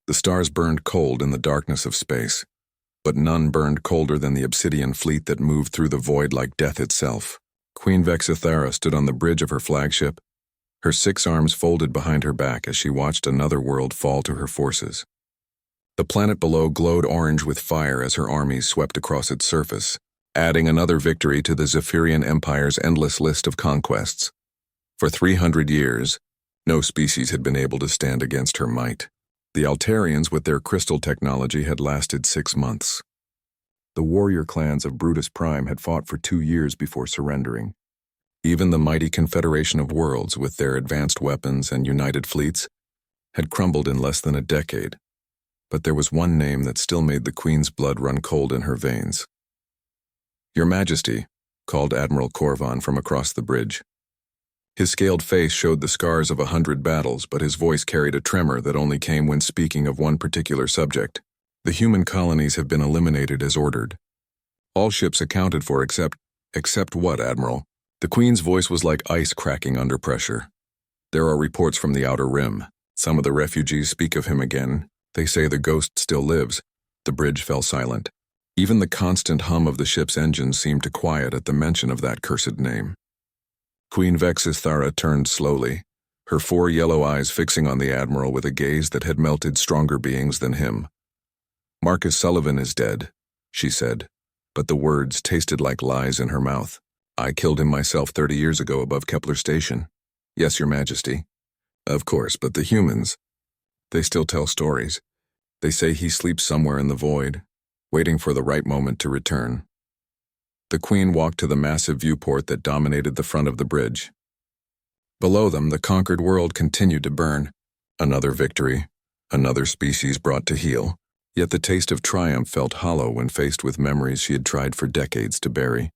The stars burned cold in the darkness of space, but none burned colder than the obsidian fleet that moved through the void like death itself. Queen Vexithara stood on the bridge of her flagship, her 6 arms folded behind her back as she watched another world fall to her forces. The planet below glowed orange with fire as her armies swept across its surface, adding another victory to the Zephyrian Empire's endless list of conquests. For 300 years, no species had been able to stand against her might. The Altarians, with their crystal technology, had lasted 6 months. The warrior clans of Brutus Prime had fought for 2 years before surrendering. Even the mighty Confederation of Worlds, with their advanced weapons and united fleets, had crumbled in less than a decade. But there was one name that still made the Queen's blood run cold in her veins. "Your Majesty," called Admiral Corvan from across the bridge. His scaled face showed the scars of 100 battles, but his voice carried a tremor that only came when speaking of one particular subject. "The human colonies have been eliminated as ordered. All ships accounted for except what, Admiral?" The Queen's voice was like ice cracking under pressure. "There are reports from the Outer Rim. Some of the refugees speak of him again. They say the ghost still lives." The bridge fell silent. Even the constant hum of the ship's engines seemed to quiet at the mention of that cursed name. Queen Vexithara turned slowly, her 4 yellow eyes fixing on the Admiral with a gaze that had melted stronger beings than him. "Marcus Sullivan is dead," she said, but the words tasted like lies in her mouth. "I killed him myself 30 years ago above Kepler Station." "Yes, Your Majesty." "Of course, but the humans, they still tell stories. They say he sleeps somewhere in the void, waiting for the right moment to return." The Queen walked to the massive viewport that dominated the front of the bridge. Below them, the conquered world continued to burn. Another victory, another species brought to heel, yet the taste of triumph felt hollow when faced with memories she had tried for decades to bury.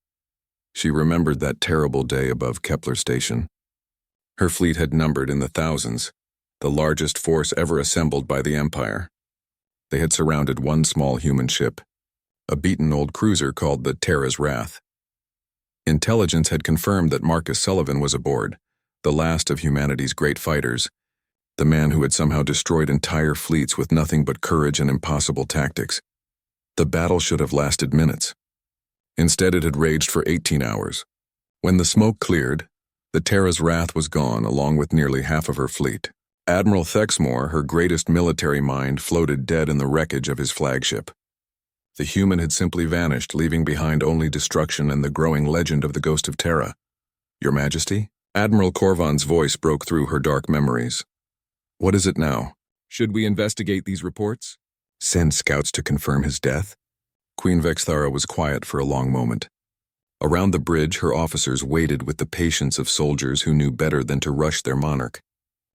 She remembered that terrible day above Kepler Station. Her fleet had numbered in the thousands, the largest force ever assembled by the Empire. They had surrounded one small human ship, a beaten old cruiser called the Terra's Wrath. Intelligence had confirmed that Marcus Sullivan was aboard, the last of humanity's great fighters, the man who had somehow destroyed entire fleets with nothing but courage and impossible tactics. The battle should have lasted minutes. Instead, it had raged for 18 hours. When the smoke cleared, the Terra's Wrath was gone along with nearly half of her fleet. Admiral Thexmore, her greatest military mind, floated dead in the wreckage of his flagship. The human had simply vanished, leaving behind only destruction and the growing legend of the Ghost of Terra. "Your Majesty?" Admiral Corvan's voice broke through her dark memories. "What is it now? Should we investigate these reports? Send scouts to confirm his death?" Queen Vexithara was quiet for a long moment. Around the bridge, her officers waited with the patience of soldiers who knew better than to rush their monarch.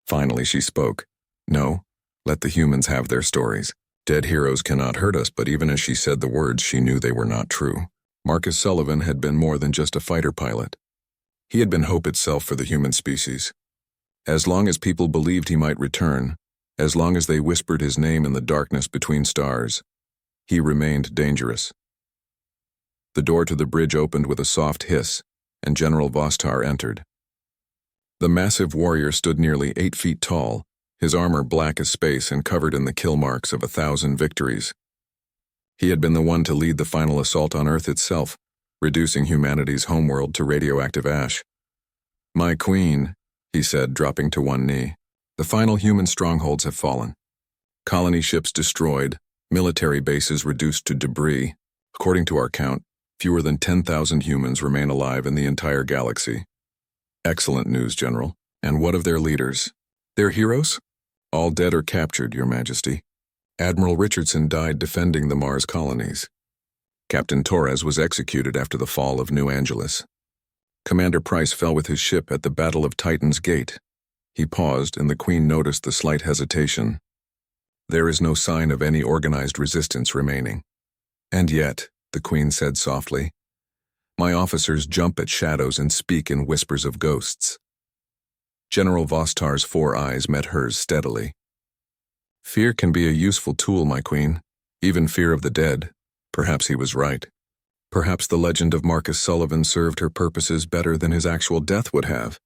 Finally, she spoke. "No, let the humans have their stories. Dead heroes cannot hurt us," but even as she said the words, she knew they were not true. Marcus Sullivan had been more than just a fighter pilot. He had been hope itself for the human species. As long as people believed he might return, as long as they whispered his name in the darkness between stars, he remained dangerous. The door to the bridge opened with a soft hiss, and General Vostar entered. The massive warrior stood nearly 8 feet tall, his armor black as space and covered in the kill marks of 1,000 victories. He had been the one to lead the final assault on Earth itself, reducing humanity's homeworld to radioactive ash. "My queen," he said, dropping to one knee, "the final human strongholds have fallen. Colony ships destroyed, military bases reduced to debris. According to our count, fewer than 10,000 humans remain alive in the entire galaxy." "Excellent news, General. And what of their leaders? Their heroes?" "All dead or captured, Your Majesty. Admiral Richardson died defending the Mars colonies. Captain Torres was executed after the fall of New Angeles. Commander Price fell with his ship at the Battle of Titan's Gate." He paused, and the Queen noticed the slight hesitation. "There is no sign of any organized resistance remaining." "And yet," the Queen said softly, "my officers jump at shadows and speak in whispers of ghosts." General Vostar's 4 eyes met hers steadily. "Fear can be a useful tool, my queen. Even fear of the dead." Perhaps he was right. Perhaps the legend of Marcus Sullivan served her purposes better than his actual death would have.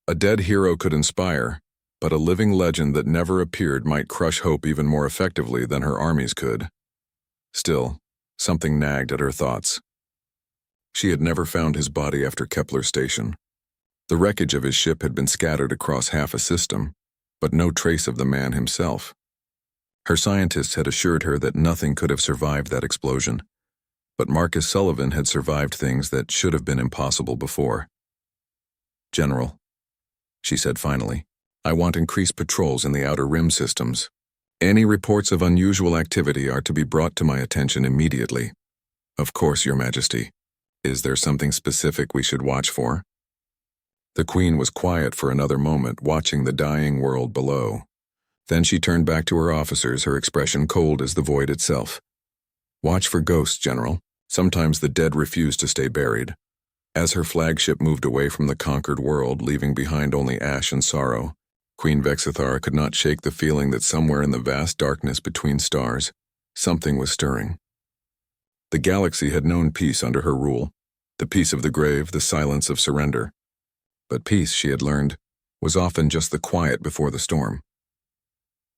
A dead hero could inspire, but a living legend that never appeared might crush hope even more effectively than her armies could. Still, something nagged at her thoughts. She had never found his body after Kepler Station. The wreckage of his ship had been scattered across half a system, but no trace of the man himself. Her scientists had assured her that nothing could have survived that explosion, but Marcus Sullivan had survived things that should have been impossible before. "General," she said finally, "I want increased patrols in the outer rim systems. Any reports of unusual activity are to be brought to my attention immediately." "Of course, Your Majesty. Is there something specific we should watch for?" The Queen was quiet for another moment, watching the dying world below. Then she turned back to her officers, her expression cold as the void itself. "Watch for ghosts, General. Sometimes the dead refuse to stay buried." As her flagship moved away from the conquered world, leaving behind only ash and sorrow, Queen Vexithara could not shake the feeling that somewhere in the vast darkness between stars, something was stirring. The galaxy had known peace under her rule, the peace of the grave, the silence of surrender. But peace, she had learned, was often just the quiet before the storm.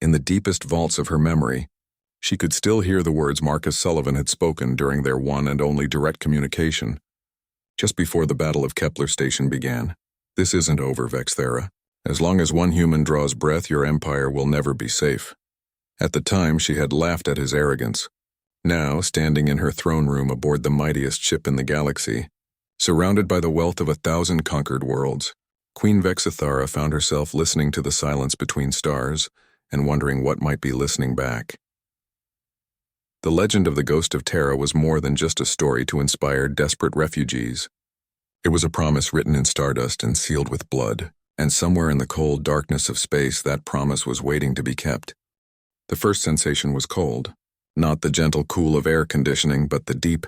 In the deepest vaults of her memory, she could still hear the words Marcus Sullivan had spoken during their one and only direct communication, just before the Battle of Kepler Station began. "This isn't over, Vexthera. As long as one human draws breath, your empire will never be safe." At the time, she had laughed at his arrogance. Now, standing in her throne room aboard the mightiest ship in the galaxy, surrounded by the wealth of 1,000 conquered worlds, Queen Vexithara found herself listening to the silence between stars and wondering what might be listening back. The legend of the Ghost of Terra was more than just a story to inspire desperate refugees. It was a promise written in stardust and sealed with blood, and somewhere in the cold darkness of space that promise was waiting to be kept. The first sensation was cold, not the gentle cool of air conditioning, but the deep,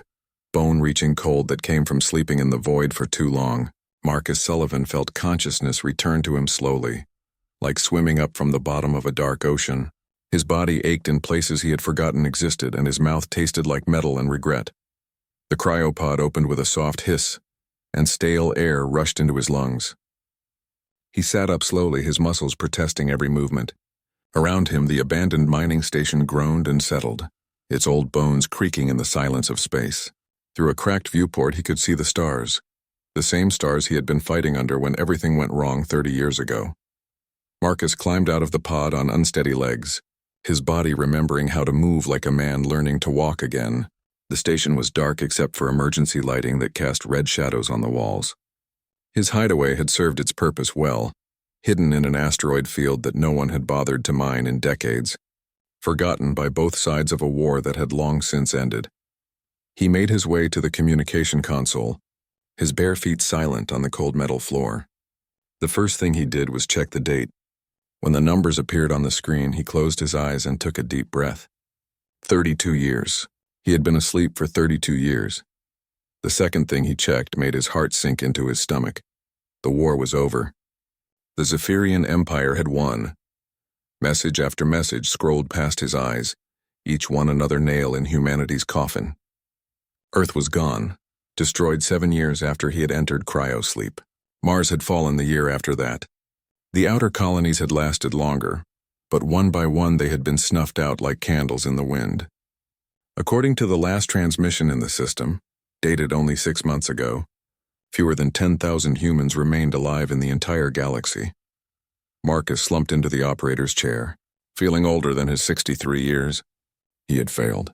bone-reaching cold that came from sleeping in the void for too long. Marcus Sullivan felt consciousness return to him slowly, like swimming up from the bottom of a dark ocean. His body ached in places he had forgotten existed, and his mouth tasted like metal and regret. The cryopod opened with a soft hiss, and stale air rushed into his lungs. He sat up slowly, his muscles protesting every movement. Around him, the abandoned mining station groaned and settled, its old bones creaking in the silence of space. Through a cracked viewport, he could see the stars, the same stars he had been fighting under when everything went wrong 30 years ago. Marcus climbed out of the pod on unsteady legs, his body remembering how to move like a man learning to walk again. The station was dark except for emergency lighting that cast red shadows on the walls. His hideaway had served its purpose well, hidden in an asteroid field that no one had bothered to mine in decades, forgotten by both sides of a war that had long since ended. He made his way to the communication console, his bare feet silent on the cold metal floor. The first thing he did was check the date. When the numbers appeared on the screen, he closed his eyes and took a deep breath. 32 years. He had been asleep for 32 years. The second thing he checked made his heart sink into his stomach. The war was over. The Zephyrian Empire had won. Message after message scrolled past his eyes, each one another nail in humanity's coffin. Earth was gone, destroyed 7 years after he had entered cryosleep. Mars had fallen the year after that. The outer colonies had lasted longer, but one by one they had been snuffed out like candles in the wind. According to the last transmission in the system, dated only 6 months ago, fewer than 10,000 humans remained alive in the entire galaxy. Marcus slumped into the operator's chair, feeling older than his 63 years. He had failed.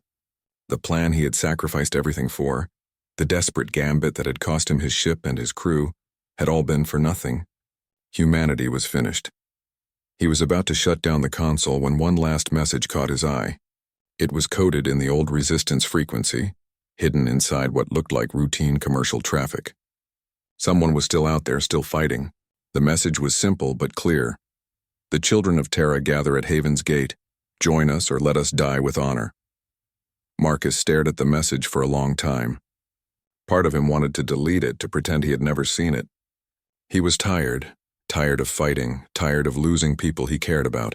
The plan he had sacrificed everything for, the desperate gambit that had cost him his ship and his crew, had all been for nothing. Humanity was finished. He was about to shut down the console when one last message caught his eye. It was coded in the old resistance frequency, hidden inside what looked like routine commercial traffic. Someone was still out there, still fighting. The message was simple but clear. "The children of Terra gather at Haven's Gate. Join us or let us die with honor." Marcus stared at the message for a long time. Part of him wanted to delete it, to pretend he had never seen it. He was tired of fighting, tired of losing people he cared about,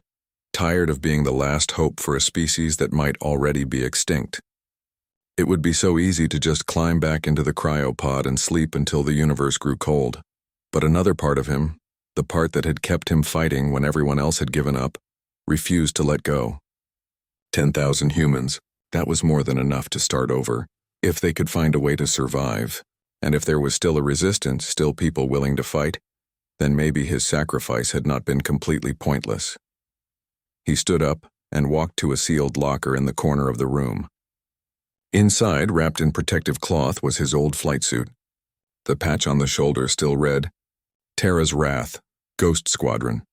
tired of being the last hope for a species that might already be extinct. It would be so easy to just climb back into the cryopod and sleep until the universe grew cold. But another part of him, The part that had kept him fighting when everyone else had given up, refused to let go. 10,000 humans, that was more than enough to start over, if they could find a way to survive. And if there was still a resistance, still people willing to fight, then maybe his sacrifice had not been completely pointless. He stood up and walked to a sealed locker in the corner of the room. Inside, wrapped in protective cloth, was his old flight suit. The patch on the shoulder still read, Terra's Wrath, Ghost Squadron.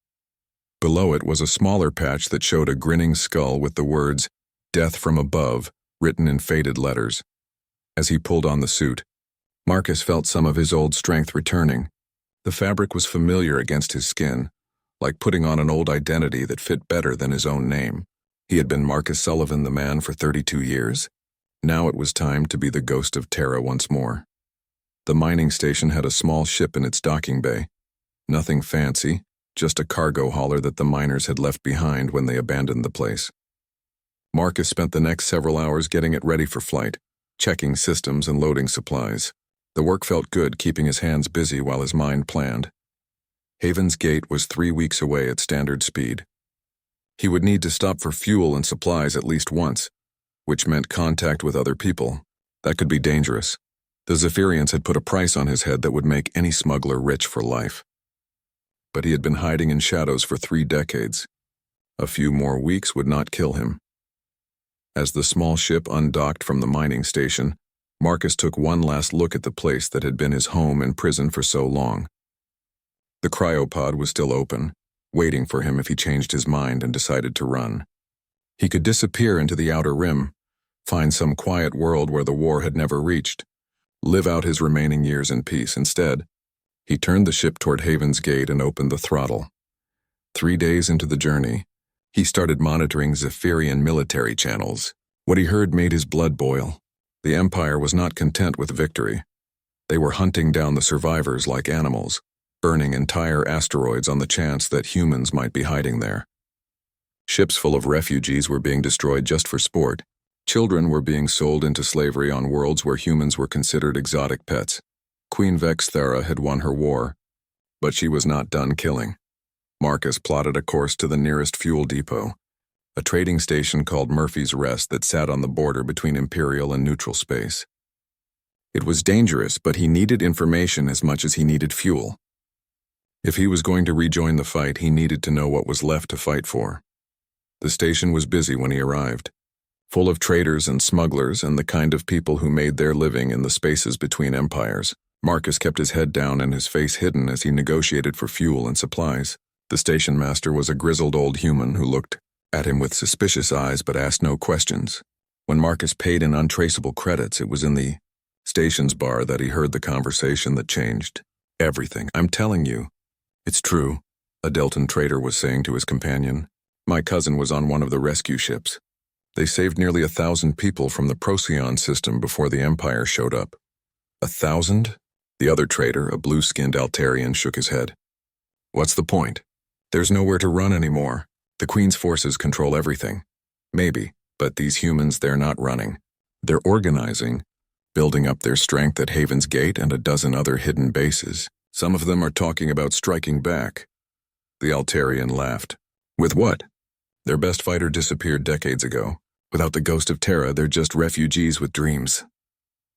Below it was a smaller patch that showed a grinning skull with the words, Death from Above, written in faded letters. As he pulled on the suit, Marcus felt some of his old strength returning. The fabric was familiar against his skin, like putting on an old identity that fit better than his own name. He had been Marcus Sullivan the Man for 32 years. Now it was time to be the ghost of Terra once more. The mining station had a small ship in its docking bay. Nothing fancy, just a cargo hauler that the miners had left behind when they abandoned the place. Marcus spent the next several hours getting it ready for flight, checking systems and loading supplies. The work felt good, keeping his hands busy while his mind planned. Haven's Gate was 3 weeks away at standard speed. He would need to stop for fuel and supplies at least once, which meant contact with other people. That could be dangerous. The Zephyrians had put a price on his head that would make any smuggler rich for life. But he had been hiding in shadows for 3 decades. A few more weeks would not kill him. As the small ship undocked from the mining station, Marcus took one last look at the place that had been his home and prison for so long. The cryopod was still open, waiting for him if he changed his mind and decided to run. He could disappear into the outer rim, find some quiet world where the war had never reached, live out his remaining years in peace. Instead, he turned the ship toward Haven's Gate and opened the throttle. 3 days into the journey, he started monitoring Zephyrian military channels. What he heard made his blood boil. The Empire was not content with victory. They were hunting down the survivors like animals, burning entire asteroids on the chance that humans might be hiding there. Ships full of refugees were being destroyed just for sport. Children were being sold into slavery on worlds where humans were considered exotic pets. Queen Vex Thera had won her war, but she was not done killing. Marcus plotted a course to the nearest fuel depot, a trading station called Murphy's Rest that sat on the border between Imperial and neutral space. It was dangerous, but he needed information as much as he needed fuel. If he was going to rejoin the fight, he needed to know what was left to fight for. The station was busy when he arrived, full of traders and smugglers and the kind of people who made their living in the spaces between empires. Marcus kept his head down and his face hidden as he negotiated for fuel and supplies. The station master was a grizzled old human who looked at him with suspicious eyes but asked no questions. When Marcus paid in untraceable credits, it was in the station's bar that he heard the conversation that changed everything. "I'm telling you, it's true," a Deltan trader was saying to his companion. "My cousin was on one of the rescue ships. They saved nearly 1,000 people from the Procyon system before the Empire showed up." 1,000? The other trader, a blue-skinned Altarian, shook his head. "What's the point? There's nowhere to run anymore. The Queen's forces control everything. Maybe, but these humans, they're not running. They're organizing, building up their strength at Haven's Gate and a dozen other hidden bases. Some of them are talking about striking back." The Altarian laughed. "With what? Their best fighter disappeared decades ago. Without the ghost of Terra, they're just refugees with dreams."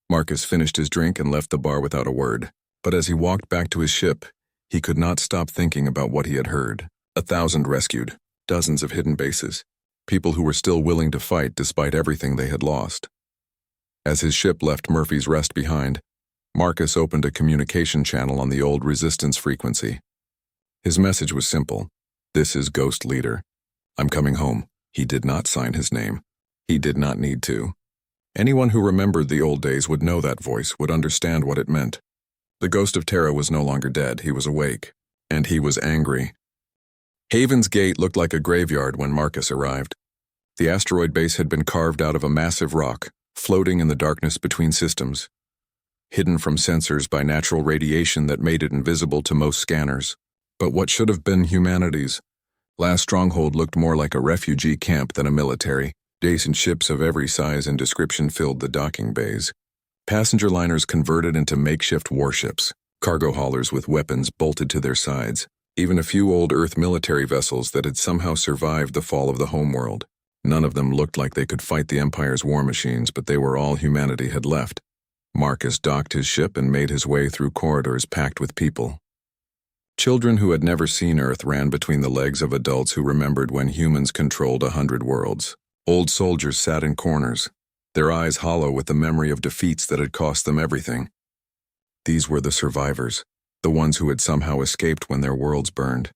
Marcus finished his drink and left the bar without a word. But as he walked back to his ship, he could not stop thinking about what he had heard. 1,000 rescued, dozens of hidden bases, people who were still willing to fight despite everything they had lost. As his ship left Murphy's Rest behind, Marcus opened a communication channel on the old resistance frequency. His message was simple. "This is Ghost Leader. I'm coming home." He did not sign his name. He did not need to. Anyone who remembered the old days would know that voice, would understand what it meant. The ghost of Terra was no longer dead. He was awake, and he was angry. Haven's Gate looked like a graveyard when Marcus arrived. The asteroid base had been carved out of a massive rock, floating in the darkness between systems, hidden from sensors by natural radiation that made it invisible to most scanners. But what should have been humanity's last stronghold looked more like a refugee camp than a military. Decent ships of every size and description filled the docking bays. Passenger liners converted into makeshift warships, cargo haulers with weapons bolted to their sides, Even a few old Earth military vessels that had somehow survived the fall of the homeworld. None of them looked like they could fight the Empire's war machines, but they were all humanity had left. Marcus docked his ship and made his way through corridors packed with people. Children who had never seen Earth ran between the legs of adults who remembered when humans controlled 100 worlds. Old soldiers sat in corners, their eyes hollow with the memory of defeats that had cost them everything. These were the survivors, the ones who had somehow escaped when their worlds burned.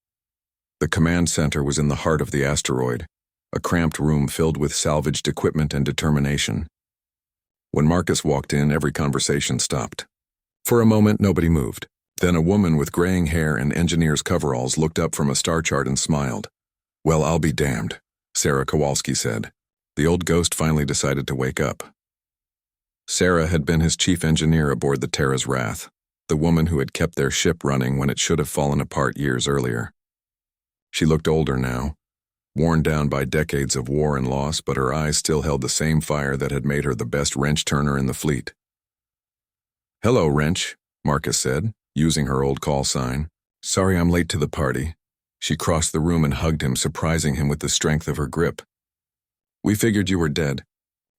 The command center was in the heart of the asteroid, a cramped room filled with salvaged equipment and determination. When Marcus walked in, every conversation stopped. For a moment, nobody moved. Then a woman with graying hair and engineer's coveralls looked up from a star chart and smiled. "Well, I'll be damned," Sarah Kowalski said. The old ghost finally decided to wake up. Sarah had been his chief engineer aboard the Terra's Wrath, the woman who had kept their ship running when it should have fallen apart years earlier. She looked older now, worn down by decades of war and loss, but her eyes still held the same fire that had made her the best wrench-turner in the fleet. "Hello, Wrench," Marcus said, using her old call sign. "Sorry I'm late to the party." She crossed the room and hugged him, surprising him with the strength of her grip. "We figured you were dead.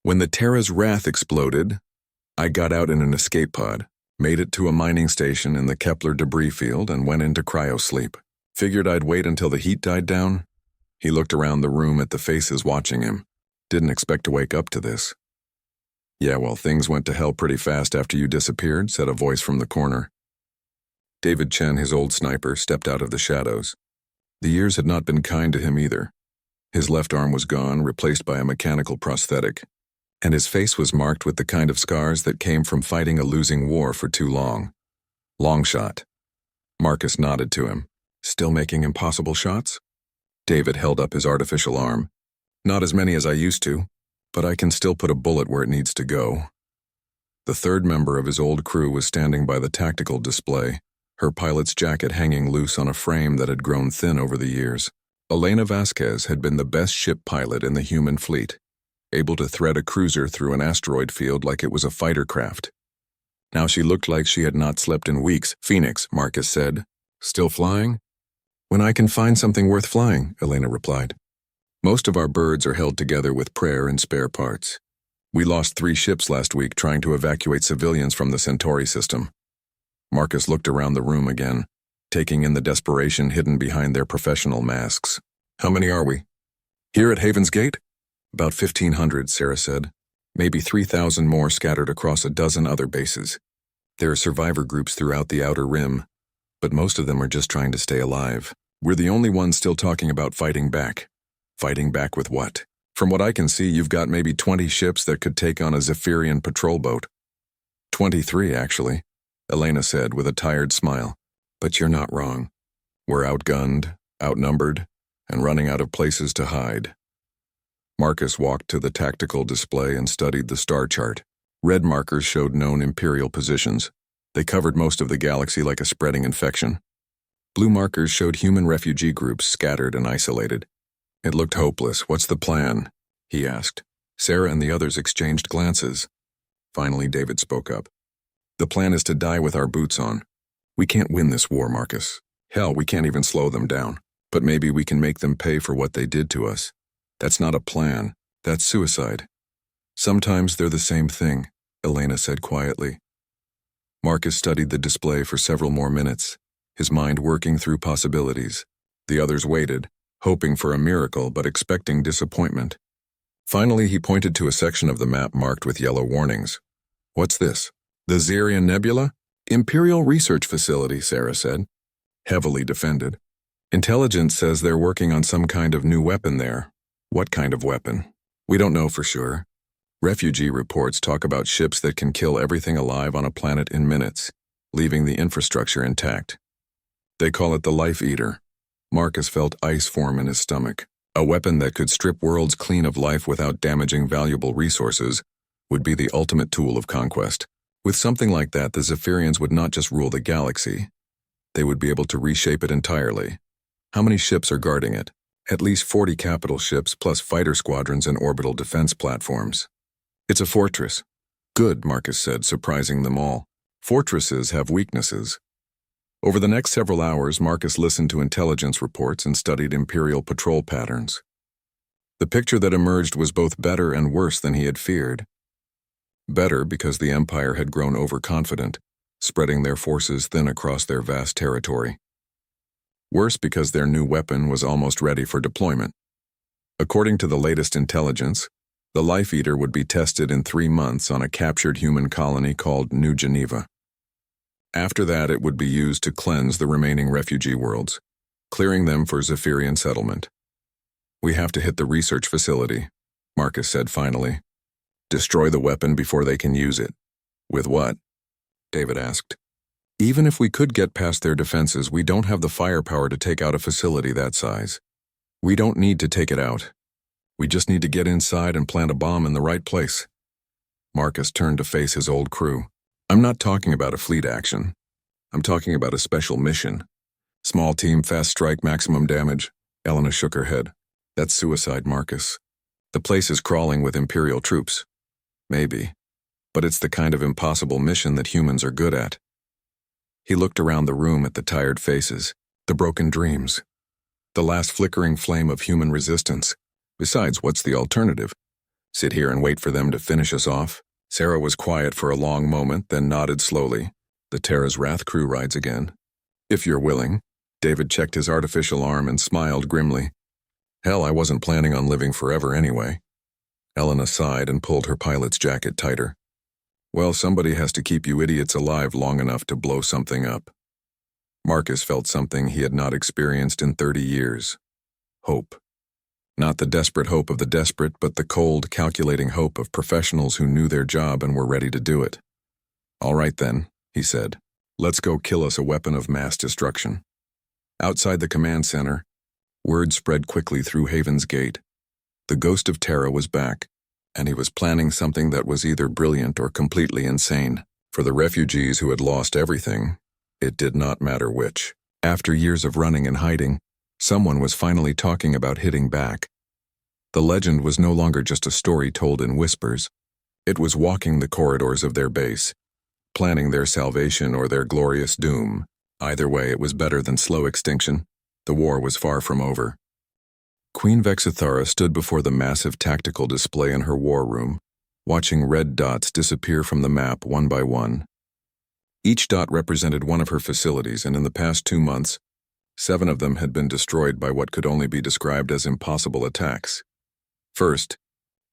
When the Terra's Wrath exploded, I got out in an escape pod, made it to a mining station in the Kepler debris field, and went into cryosleep. Figured I'd wait until the heat died down." He looked around the room at the faces watching him. Didn't expect to wake up to this. "Yeah, well, things went to hell pretty fast after you disappeared," said a voice from the corner. David Chen, his old sniper, stepped out of the shadows. The years had not been kind to him either. His left arm was gone, replaced by a mechanical prosthetic, and his face was marked with the kind of scars that came from fighting a losing war for too long. "Long shot." Marcus nodded to him. "Still making impossible shots?" David held up his artificial arm. "Not as many as I used to, but I can still put a bullet where it needs to go." The third member of his old crew was standing by the tactical display, her pilot's jacket hanging loose on a frame that had grown thin over the years. Elena Vasquez had been the best ship pilot in the human fleet, able to thread a cruiser through an asteroid field like it was a fighter craft. Now she looked like she had not slept in weeks. "Phoenix," Marcus said. "Still flying?" "When I can find something worth flying," Elena replied. "Most of our birds are held together with prayer and spare parts. We lost 3 ships last week trying to evacuate civilians from the Centauri system." Marcus looked around the room again, taking in the desperation hidden behind their professional masks. "How many are we?" "Here at Haven's Gate?" "About 1,500, Sarah said. "Maybe 3,000 more scattered across a dozen other bases. There are survivor groups throughout the outer rim, but most of them are just trying to stay alive. We're the only ones still talking about fighting back." "Fighting back with what?" "From what I can see, you've got maybe 20 ships that could take on a Zephyrian patrol boat." 23, actually," Elena said with a tired smile. "But you're not wrong. We're outgunned, outnumbered, and running out of places to hide." Marcus walked to the tactical display and studied the star chart. Red markers showed known Imperial positions. They covered most of the galaxy like a spreading infection. Blue markers showed human refugee groups scattered and isolated. It looked hopeless. "What's the plan?" he asked. Sarah and the others exchanged glances. Finally, David spoke up. "The plan is to die with our boots on. We can't win this war, Marcus. Hell, we can't even slow them down. But maybe we can make them pay for what they did to us. That's not a plan. That's suicide." "Sometimes they're the same thing," Elena said quietly. Marcus studied the display for several more minutes, his mind working through possibilities. The others waited, hoping for a miracle but expecting disappointment. Finally, he pointed to a section of the map marked with yellow warnings. "What's this?" "The Zerian Nebula? Imperial Research Facility," Sarah said. "Heavily defended. Intelligence says they're working on some kind of new weapon there." "What kind of weapon?" "We don't know for sure. Refugee reports talk about ships that can kill everything alive on a planet in minutes, leaving the infrastructure intact. They call it the Life Eater." Marcus felt ice form in his stomach. A weapon that could strip worlds clean of life without damaging valuable resources would be the ultimate tool of conquest. With something like that, the Zephyrians would not just rule the galaxy. They would be able to reshape it entirely. How many ships are guarding it? At least 40 capital ships plus fighter squadrons and orbital defense platforms. "It's a fortress." "Good," Marcus said, surprising them all. "Fortresses have weaknesses." Over the next several hours, Marcus listened to intelligence reports and studied Imperial patrol patterns. The picture that emerged was both better and worse than he had feared. Better because the Empire had grown overconfident, spreading their forces thin across their vast territory. Worse because their new weapon was almost ready for deployment. According to the latest intelligence, the Life Eater would be tested in 3 months on a captured human colony called New Geneva. After that, it would be used to cleanse the remaining refugee worlds, clearing them for Zephyrian settlement. "We have to hit the research facility," Marcus said finally. "Destroy the weapon before they can use it." "With what?" David asked. "Even if we could get past their defenses, we don't have the firepower to take out a facility that size. We don't need to take it out. We just need to get inside and plant a bomb in the right place." Marcus turned to face his old crew. "I'm not talking about a fleet action. I'm talking about a special mission. Small team, fast strike, maximum damage." Elena shook her head. "That's suicide, Marcus. The place is crawling with Imperial troops." "Maybe. But it's the kind of impossible mission that humans are good at." He looked around the room at the tired faces, the broken dreams, the last flickering flame of human resistance. Besides, what's the alternative? Sit here and wait for them to finish us off? Sarah was quiet for a long moment, then nodded slowly. "The Terra's Wrath crew rides again." "If you're willing." David checked his artificial arm and smiled grimly. "Hell, I wasn't planning on living forever anyway." Elena sighed and pulled her pilot's jacket tighter. "Well, somebody has to keep you idiots alive long enough to blow something up." Marcus felt something he had not experienced in 30 years. Hope. Not the desperate hope of the desperate, but the cold, calculating hope of professionals who knew their job and were ready to do it. "All right then," he said. "Let's go kill us a weapon of mass destruction." Outside the command center, word spread quickly through Haven's Gate. The ghost of Terra was back, and he was planning something that was either brilliant or completely insane. For the refugees who had lost everything, it did not matter which. After years of running and hiding, someone was finally talking about hitting back. The legend was no longer just a story told in whispers. It was walking the corridors of their base, planning their salvation or their glorious doom. Either way, it was better than slow extinction. The war was far from over. Queen Vexithara stood before the massive tactical display in her war room, watching red dots disappear from the map one by one. Each dot represented one of her facilities, and in the past 2 months, 7 of them had been destroyed by what could only be described as impossible attacks. First,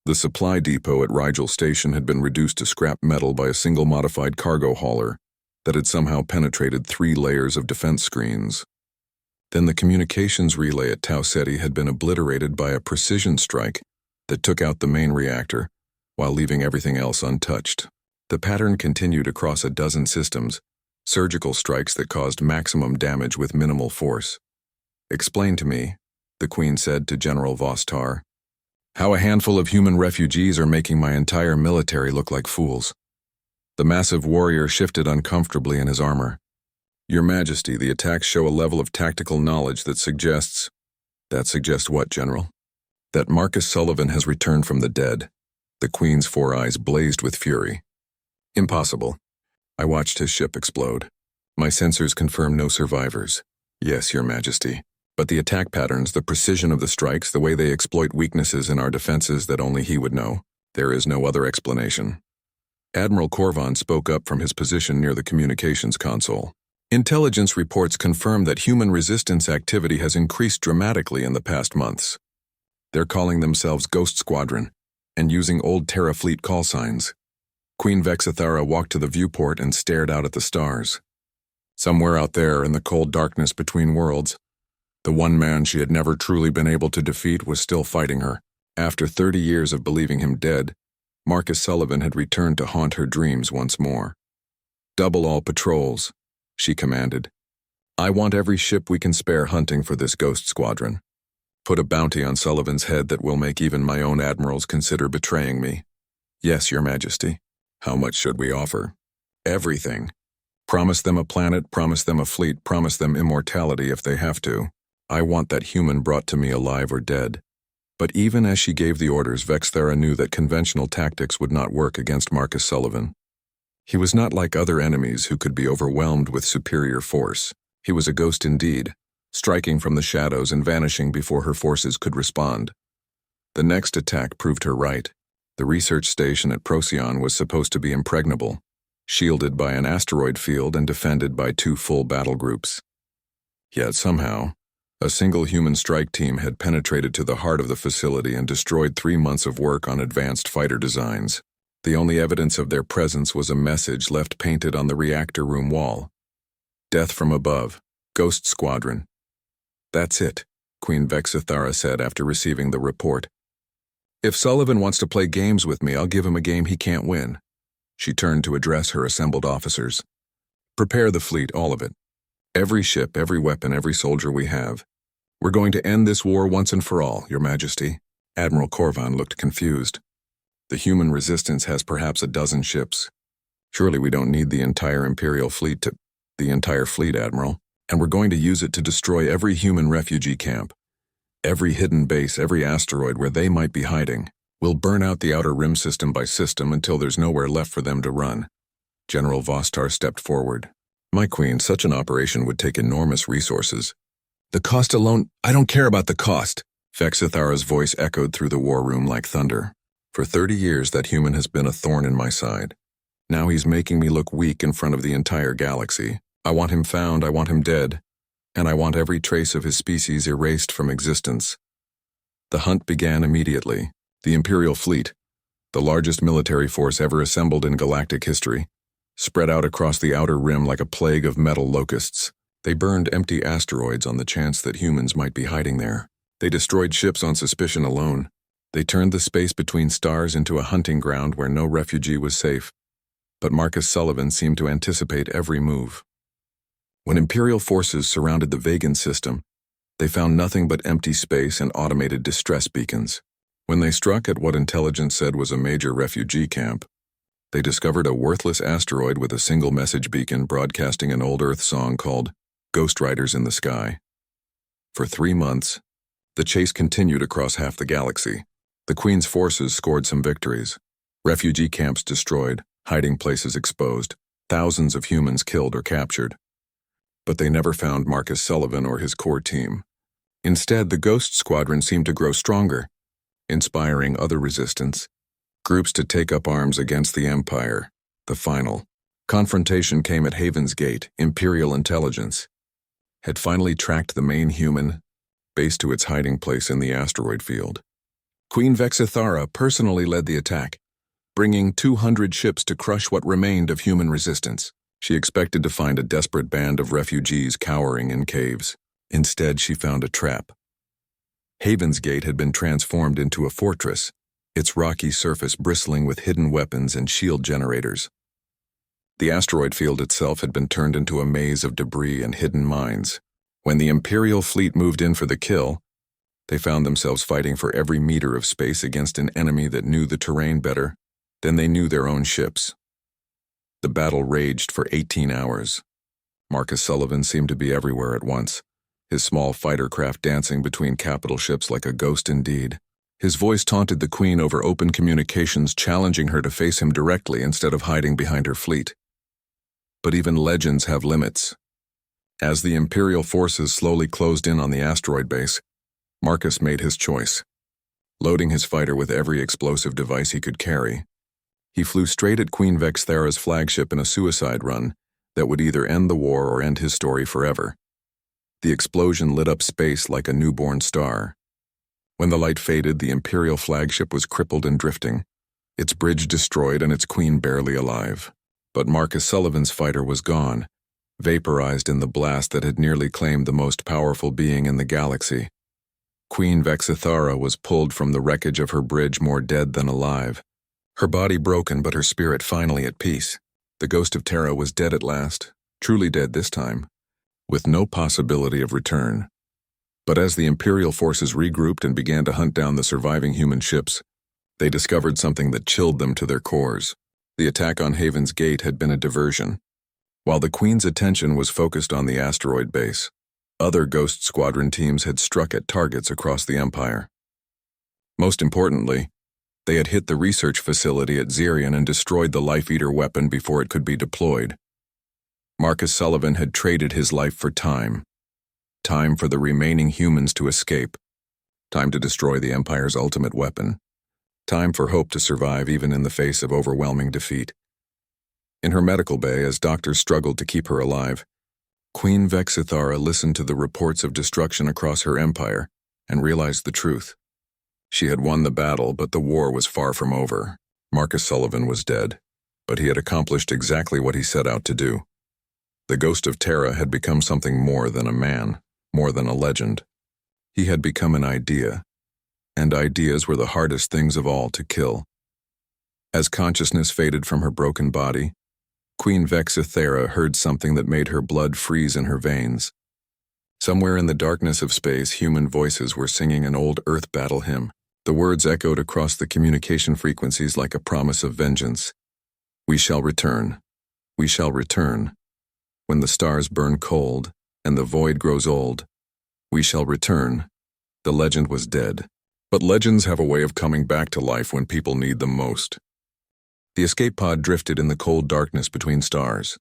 the supply depot at Rigel Station had been reduced to scrap metal by a single modified cargo hauler that had somehow penetrated 3 layers of defense screens. Then the communications relay at Tau Ceti had been obliterated by a precision strike that took out the main reactor, while leaving everything else untouched. The pattern continued across a dozen systems, surgical strikes that caused maximum damage with minimal force. "Explain to me," the Queen said to General Vostar, "how a handful of human refugees are making my entire military look like fools." The massive warrior shifted uncomfortably in his armor. "Your Majesty, the attacks show a level of tactical knowledge that suggests..." "That suggests what, General?" "That Marcus Sullivan has returned from the dead." The Queen's 4 eyes blazed with fury. "Impossible. I watched his ship explode. My sensors confirm no survivors." "Yes, Your Majesty. But the attack patterns, the precision of the strikes, the way they exploit weaknesses in our defenses that only he would know, there is no other explanation." Admiral Corvon spoke up from his position near the communications console. "Intelligence reports confirm that human resistance activity has increased dramatically in the past months. They're calling themselves Ghost Squadron and using old Terra Fleet call signs." Queen Vexithara walked to the viewport and stared out at the stars. Somewhere out there in the cold darkness between worlds, the one man she had never truly been able to defeat was still fighting her. After 30 years of believing him dead, Marcus Sullivan had returned to haunt her dreams once more. "Double all patrols," she commanded. "I want every ship we can spare hunting for this Ghost Squadron. Put a bounty on Sullivan's head that will make even my own admirals consider betraying me." "Yes, Your Majesty." "How much should we offer?" "Everything. Promise them a planet, promise them a fleet, promise them immortality if they have to. I want that human brought to me alive or dead." But even as she gave the orders, Vexthera knew that conventional tactics would not work against Marcus Sullivan. He was not like other enemies who could be overwhelmed with superior force. He was a ghost indeed, striking from the shadows and vanishing before her forces could respond. The next attack proved her right. The research station at Procyon was supposed to be impregnable, shielded by an asteroid field and defended by 2 full battle groups. Yet somehow, a single human strike team had penetrated to the heart of the facility and destroyed 3 months of work on advanced fighter designs. The only evidence of their presence was a message left painted on the reactor room wall. "Death from above. Ghost Squadron." "That's it," Queen Vexithara said after receiving the report. "If Sullivan wants to play games with me, I'll give him a game he can't win." She turned to address her assembled officers. "Prepare the fleet, all of it. Every ship, every weapon, every soldier we have. We're going to end this war once and for all, Your Majesty." Admiral Corvan looked confused. "The human resistance has perhaps a dozen ships. Surely we don't need the entire Imperial fleet to—" "The entire fleet, Admiral. And we're going to use it to destroy every human refugee camp, every hidden base, every asteroid where they might be hiding. We'll burn out the outer rim system by system until there's nowhere left for them to run." General Vostar stepped forward. "My queen, such an operation would take enormous resources." "The cost alone— I don't care about the cost." Vexithara's voice echoed through the war room like thunder. "For 30 years that human has been a thorn in my side. Now he's making me look weak in front of the entire galaxy. I want him found, I want him dead, and I want every trace of his species erased from existence." The hunt began immediately. The Imperial fleet, the largest military force ever assembled in galactic history, spread out across the outer rim like a plague of metal locusts. They burned empty asteroids on the chance that humans might be hiding there. They destroyed ships on suspicion alone. They turned the space between stars into a hunting ground where no refugee was safe. But Marcus Sullivan seemed to anticipate every move. When Imperial forces surrounded the Vagan system, they found nothing but empty space and automated distress beacons. When they struck at what intelligence said was a major refugee camp, they discovered a worthless asteroid with a single message beacon broadcasting an old Earth song called "Ghost Riders in the Sky." For 3 months, the chase continued across half the galaxy. The Queen's forces scored some victories. Refugee camps destroyed, hiding places exposed, thousands of humans killed or captured. But they never found Marcus Sullivan or his core team. Instead, the Ghost Squadron seemed to grow stronger, inspiring other resistance, groups to take up arms against the Empire. The final confrontation came at Haven's Gate. Imperial intelligence had finally tracked the main human base to its hiding place in the asteroid field. Queen Vexithara personally led the attack, bringing 200 ships to crush what remained of human resistance. She expected to find a desperate band of refugees cowering in caves. Instead, she found a trap. Haven's Gate had been transformed into a fortress, its rocky surface bristling with hidden weapons and shield generators. The asteroid field itself had been turned into a maze of debris and hidden mines. When the Imperial fleet moved in for the kill, they found themselves fighting for every meter of space against an enemy that knew the terrain better than they knew their own ships. The battle raged for 18 hours. Marcus Sullivan seemed to be everywhere at once, his small fighter craft dancing between capital ships like a ghost indeed. His voice taunted the Queen over open communications, challenging her to face him directly instead of hiding behind her fleet. But even legends have limits. As the Imperial forces slowly closed in on the asteroid base, Marcus made his choice. Loading his fighter with every explosive device he could carry, he flew straight at Queen Vexithara's flagship in a suicide run that would either end the war or end his story forever. The explosion lit up space like a newborn star. When the light faded, the Imperial flagship was crippled and drifting, its bridge destroyed and its queen barely alive. But Marcus Sullivan's fighter was gone, vaporized in the blast that had nearly claimed the most powerful being in the galaxy. Queen Vexithara was pulled from the wreckage of her bridge more dead than alive, her body broken but her spirit finally at peace. The ghost of Terra was dead at last, truly dead this time, with no possibility of return. But as the Imperial forces regrouped and began to hunt down the surviving human ships, they discovered something that chilled them to their cores. The attack on Haven's Gate had been a diversion. While the Queen's attention was focused on the asteroid base, other Ghost Squadron teams had struck at targets across the Empire. Most importantly, They had hit the research facility at Xerion and destroyed the Life Eater weapon before it could be deployed. Marcus Sullivan had traded his life for time. Time for the remaining humans to escape. Time to destroy the Empire's ultimate weapon. Time for hope to survive even in the face of overwhelming defeat. In her medical bay, as doctors struggled to keep her alive, Queen Vexithara listened to the reports of destruction across her empire and realized the truth. She had won the battle, but the war was far from over. Marcus Sullivan was dead, but he had accomplished exactly what he set out to do. The ghost of Terra had become something more than a man, more than a legend. He had become an idea, and ideas were the hardest things of all to kill. As consciousness faded from her broken body, Queen Vexithara heard something that made her blood freeze in her veins. Somewhere in the darkness of space, human voices were singing an old Earth battle hymn. The words echoed across the communication frequencies like a promise of vengeance. We shall return. We shall return. When the stars burn cold and the void grows old, we shall return. The legend was dead. But legends have a way of coming back to life when people need them most. The escape pod drifted in the cold darkness between stars,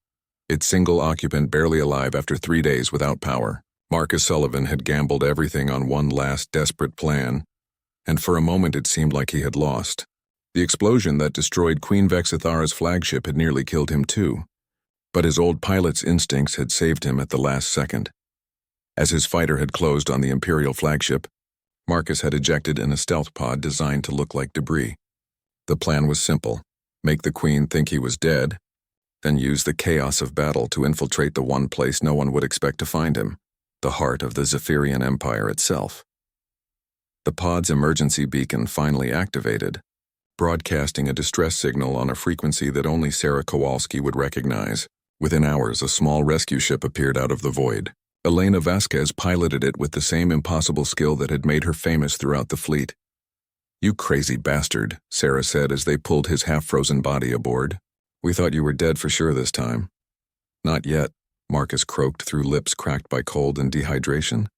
its single occupant barely alive after 3 days without power. Marcus Sullivan had gambled everything on one last desperate plan, and for a moment it seemed like he had lost. The explosion that destroyed Queen Vexithara's flagship had nearly killed him too, but his old pilot's instincts had saved him at the last second. As his fighter had closed on the Imperial flagship, Marcus had ejected in a stealth pod designed to look like debris. The plan was simple: make the Queen think he was dead, then use the chaos of battle to infiltrate the one place no one would expect to find him, the heart of the Zephyrian Empire itself. The pod's emergency beacon finally activated, broadcasting a distress signal on a frequency that only Sarah Kowalski would recognize. Within hours, a small rescue ship appeared out of the void. Elena Vasquez piloted it with the same impossible skill that had made her famous throughout the fleet. "You crazy bastard," Sarah said as they pulled his half-frozen body aboard. "We thought you were dead for sure this time." "Not yet," Marcus croaked through lips cracked by cold and dehydration.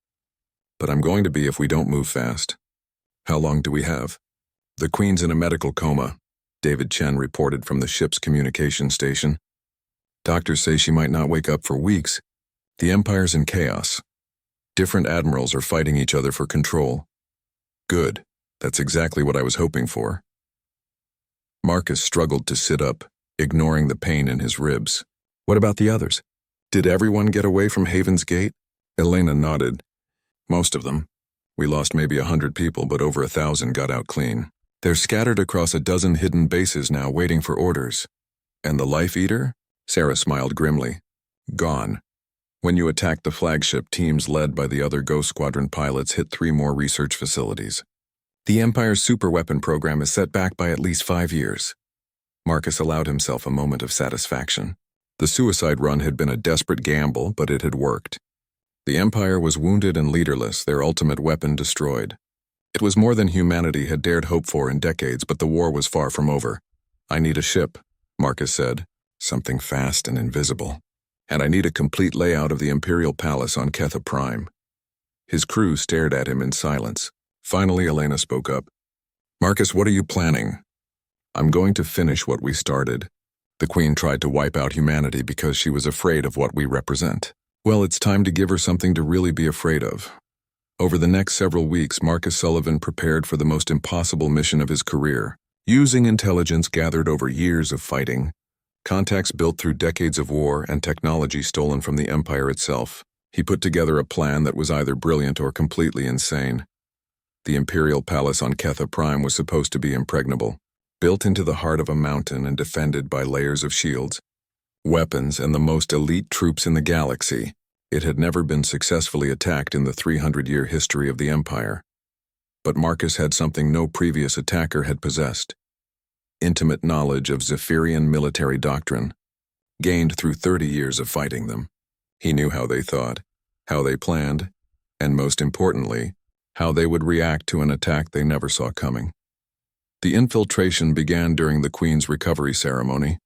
"But I'm going to be if we don't move fast." "How long do we have?" "The Queen's in a medical coma," David Chen reported from the ship's communication station. "Doctors say she might not wake up for weeks. The Empire's in chaos. Different admirals are fighting each other for control." "Good. That's exactly what I was hoping for." Marcus struggled to sit up, ignoring the pain in his ribs. "What about the others? Did everyone get away from Haven's Gate?" Elena nodded. "Most of them. We lost maybe 100 people, but over 1,000 got out clean. They're scattered across a dozen hidden bases now waiting for orders." "And the Life Eater?" Sarah smiled grimly. "Gone. When you attacked the flagship, teams led by the other Ghost Squadron pilots hit 3 more research facilities. The Empire's superweapon program is set back by at least 5 years." Marcus allowed himself a moment of satisfaction. The suicide run had been a desperate gamble, but it had worked. The Empire was wounded and leaderless, their ultimate weapon destroyed. It was more than humanity had dared hope for in decades, but the war was far from over. "I need a ship," Marcus said. "Something fast and invisible. And I need a complete layout of the Imperial Palace on Ketha Prime." His crew stared at him in silence. Finally, Elena spoke up. "Marcus, what are you planning?" "I'm going to finish what we started. The Queen tried to wipe out humanity because she was afraid of what we represent. Well, it's time to give her something to really be afraid of." Over the next several weeks, Marcus Sullivan prepared for the most impossible mission of his career. Using intelligence gathered over years of fighting, contacts built through decades of war, and technology stolen from the Empire itself, he put together a plan that was either brilliant or completely insane. The Imperial Palace on Ketha Prime was supposed to be impregnable, built into the heart of a mountain and defended by layers of shields, weapons, and the most elite troops in the galaxy. It had never been successfully attacked in the 300-year history of the Empire. But Marcus had something no previous attacker had possessed: intimate knowledge of Zephyrian military doctrine, gained through 30 years of fighting them. He knew how they thought, how they planned, and most importantly, how they would react to an attack they never saw coming. The infiltration began during the Queen's recovery ceremony,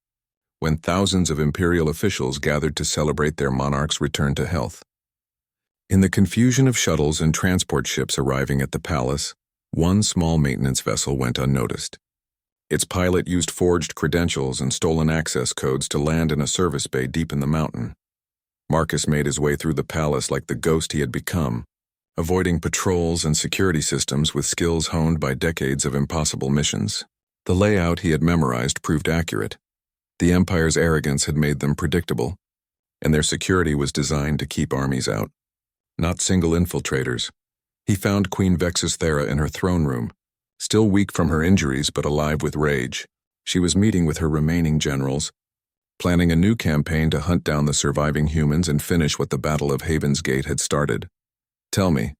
when thousands of Imperial officials gathered to celebrate their monarch's return to health. In the confusion of shuttles and transport ships arriving at the palace, one small maintenance vessel went unnoticed. Its pilot used forged credentials and stolen access codes to land in a service bay deep in the mountain. Marcus made his way through the palace like the ghost he had become, avoiding patrols and security systems with skills honed by decades of impossible missions. The layout he had memorized proved accurate. The Empire's arrogance had made them predictable, and their security was designed to keep armies out, not single infiltrators. He found Queen Vexithera in her throne room, still weak from her injuries but alive with rage. She was meeting with her remaining generals, planning a new campaign to hunt down the surviving humans and finish what the Battle of Haven's Gate had started. "Tell me,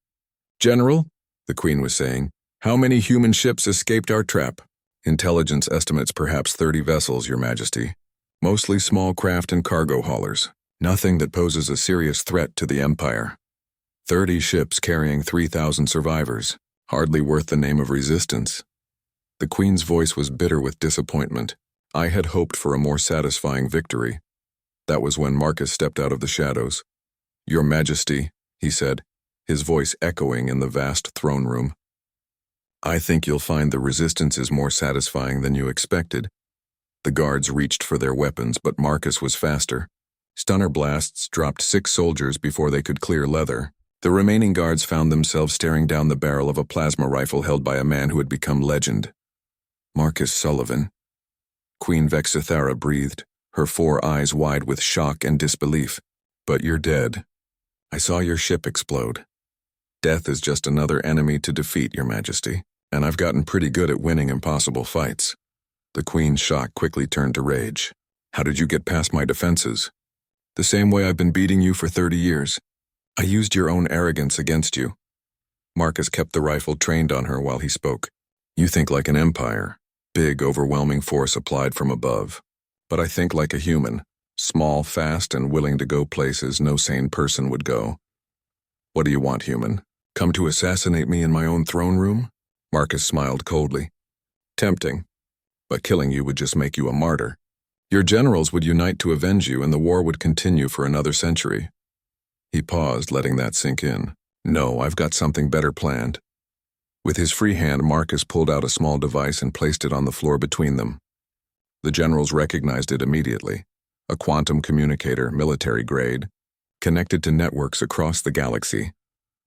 General," the Queen was saying, "how many human ships escaped our trap?" "Intelligence estimates perhaps 30 vessels, Your Majesty. Mostly small craft and cargo haulers. Nothing that poses a serious threat to the Empire. 30 ships carrying 3,000 survivors. Hardly worth the name of resistance." The Queen's voice was bitter with disappointment. I had hoped for a more satisfying victory. That was when Marcus stepped out of the shadows. "Your Majesty," he said, his voice echoing in the vast throne room. "I think you'll find the resistance is more satisfying than you expected." The guards reached for their weapons, but Marcus was faster. Stunner blasts dropped 6 soldiers before they could clear leather. The remaining guards found themselves staring down the barrel of a plasma rifle held by a man who had become legend. "Marcus Sullivan." Queen Vexithera breathed, her 4 eyes wide with shock and disbelief. "But you're dead. I saw your ship explode. Death is just another enemy to defeat, Your Majesty, and I've gotten pretty good at winning impossible fights." The Queen's shock quickly turned to rage. "How did you get past my defenses?" "The same way I've been beating you for 30 years. I used your own arrogance against you." Marcus kept the rifle trained on her while he spoke. "You think like an empire. Big, overwhelming force applied from above. But I think like a human, small, fast, and willing to go places no sane person would go." "What do you want, human? Come to assassinate me in my own throne room?" Marcus smiled coldly. "Tempting. But killing you would just make you a martyr. Your generals would unite to avenge you, and the war would continue for another century." He paused, letting that sink in. "No, I've got something better planned." With his free hand, Marcus pulled out a small device and placed it on the floor between them. The generals recognized it immediately. A quantum communicator, military grade, connected to networks across the galaxy.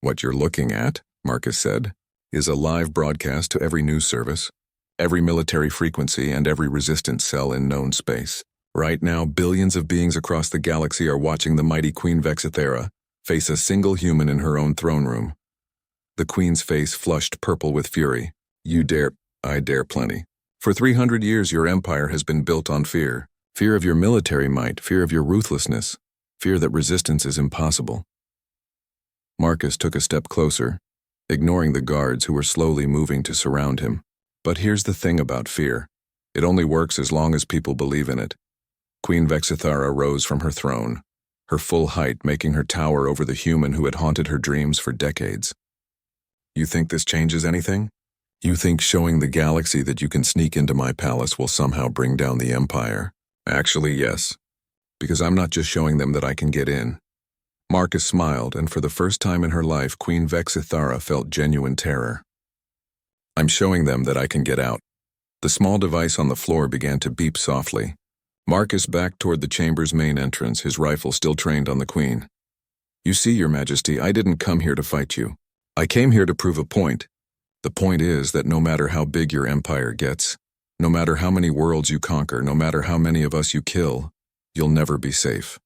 "What you're looking at," Marcus said, "is a live broadcast to every news service, every military frequency, and every resistance cell in known space. Right now, billions of beings across the galaxy are watching the mighty Queen Vexithera face a single human in her own throne room." The Queen's face flushed purple with fury. "You dare?" "I dare plenty. For 300 years your empire has been built on fear. Fear of your military might, fear of your ruthlessness, fear that resistance is impossible." Marcus took a step closer, ignoring the guards who were slowly moving to surround him. "But here's the thing about fear. It only works as long as people believe in it." Queen Vexithera rose from her throne, her full height making her tower over the human who had haunted her dreams for decades. "You think this changes anything? You think showing the galaxy that you can sneak into my palace will somehow bring down the Empire?" "Actually, yes. Because I'm not just showing them that I can get in." Marcus smiled, and for the first time in her life, Queen Vexithera felt genuine terror. "I'm showing them that I can get out." The small device on the floor began to beep softly. Marcus backed toward the chamber's main entrance, his rifle still trained on the Queen. "You see, Your Majesty, I didn't come here to fight you. I came here to prove a point. The point is that no matter how big your empire gets, no matter how many worlds you conquer, no matter how many of us you kill, you'll never be safe."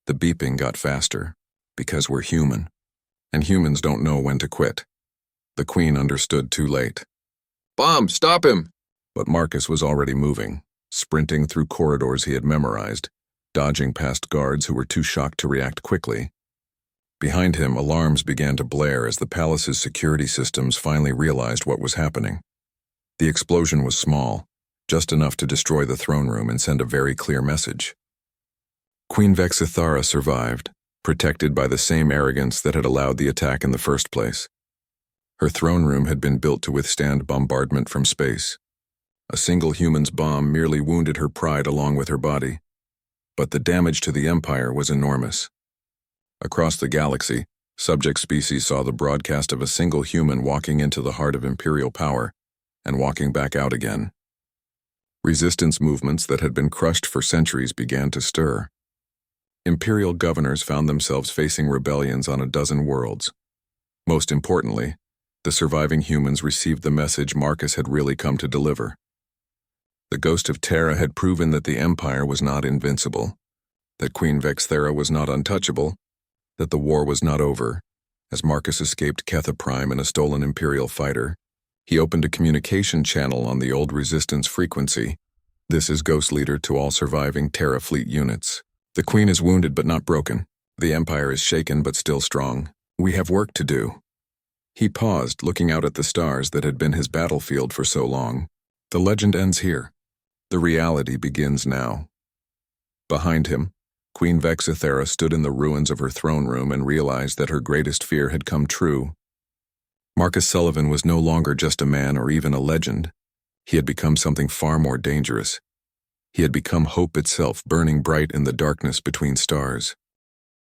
The beeping got faster, because we're human, and humans don't know when to quit. The Queen understood too late. "Bomb, stop him!" But Marcus was already moving, sprinting through corridors he had memorized, dodging past guards who were too shocked to react quickly. Behind him, alarms began to blare as the palace's security systems finally realized what was happening. The explosion was small, just enough to destroy the throne room and send a very clear message. Queen Vexithera survived, protected by the same arrogance that had allowed the attack in the first place. Her throne room had been built to withstand bombardment from space. A single human's bomb merely wounded her pride along with her body. But the damage to the Empire was enormous. Across the galaxy, subject species saw the broadcast of a single human walking into the heart of Imperial power and walking back out again. Resistance movements that had been crushed for centuries began to stir. Imperial governors found themselves facing rebellions on a dozen worlds. Most importantly, the surviving humans received the message Marcus had really come to deliver. The ghost of Terra had proven that the Empire was not invincible, that Queen Vexthera was not untouchable, that the war was not over. As Marcus escaped Ketha Prime in a stolen Imperial fighter, he opened a communication channel on the old Resistance frequency. This is Ghost Leader to all surviving Terra Fleet units. The Queen is wounded but not broken. The Empire is shaken but still strong. We have work to do. He paused, looking out at the stars that had been his battlefield for so long. The legend ends here. The reality begins now. Behind him, Queen Vexthera stood in the ruins of her throne room and realized that her greatest fear had come true. Marcus Sullivan was no longer just a man or even a legend. He had become something far more dangerous. He had become hope itself, burning bright in the darkness between stars.